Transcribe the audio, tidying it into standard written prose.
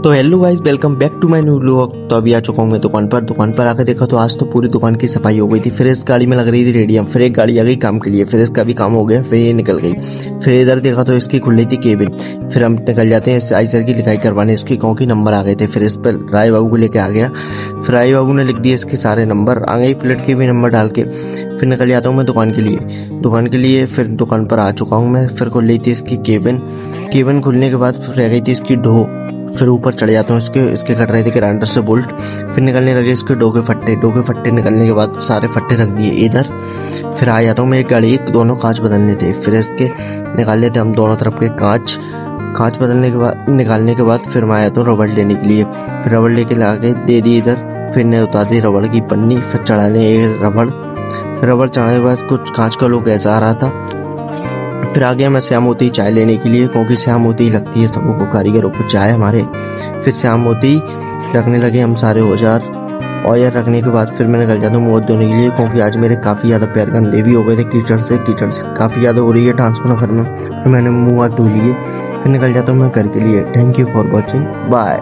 तो hello guys, welcome back to my new vlog. तो अभी आ चुका हूँ मैं दुकान पर आकर देखा तो आज तो पूरी दुकान की सफाई हो गई थी। फिर इस गाड़ी में लग रही थी रेडियम, फिर एक गाड़ी आ गई काम के लिए, फिर इसका भी काम हो गया, फिर ये निकल गई। फिर इधर देखा तो इसकी खुल रही थी केबिन। फिर हम निकल जाते हैं आइसर की लिखाई करवाने, इसके कौन की नंबर आ गए थे। फिर इस पर राय बाबू को लेके आ गया। फिर राय बाबू ने लिख दिए इसके सारे नंबर, आ गई प्लेट के भी नंबर डाल के। फिर निकल जाता हूँ मैं दुकान के लिए। फिर दुकान पर आ चुका हूँ मैं। फिर खुल रही थी इसकी केबिन खुलने के बाद फिर रह गई थी इसकी ढो। फिर ऊपर चढ़ जाता हूँ इसके कट रहे थे ग्राइंडर से बोल्ट। फिर निकलने लगे इसके डो के फट्टे निकलने के बाद सारे फट्टे रख दिए इधर। फिर आ जाता हूँ मैं एक गाड़ी, दोनों कांच बदलने थे। फिर इसके निकाल लेते हम दोनों तरफ के कांच निकालने के बाद फिर मैं आया था रबड़ लेने के लिए। फिर रबड़ लेके ला के दे दी इधर। फिर ने उतार दी रबड़ की पन्नी। फिर चढ़ाने रबड़। फिर रबड़ चढ़ाने के बाद कुछ कांच का लोग ऐसा आ रहा था। फिर आ गया मैं श्याम मोती चाय लेने के लिए, क्योंकि श्याम मोती लगती है सबों को, कारीगरों को चाय हमारे। फिर श्याम मोती रखने लगे हम सारे औजार रखने के बाद फिर मैं निकल जाता हूँ मुँह धोने के लिए, क्योंकि आज मेरे काफ़ी ज़्यादा पैर गंदे भी हो गए थे कीचड़ से काफ़ी ज़्यादा हो रही है ट्रांसफर करना। फिर मैंने मुँह हाथ धो लिए। फिर निकल जाता हूँ मैं घर के लिए। Thank you for watching, bye.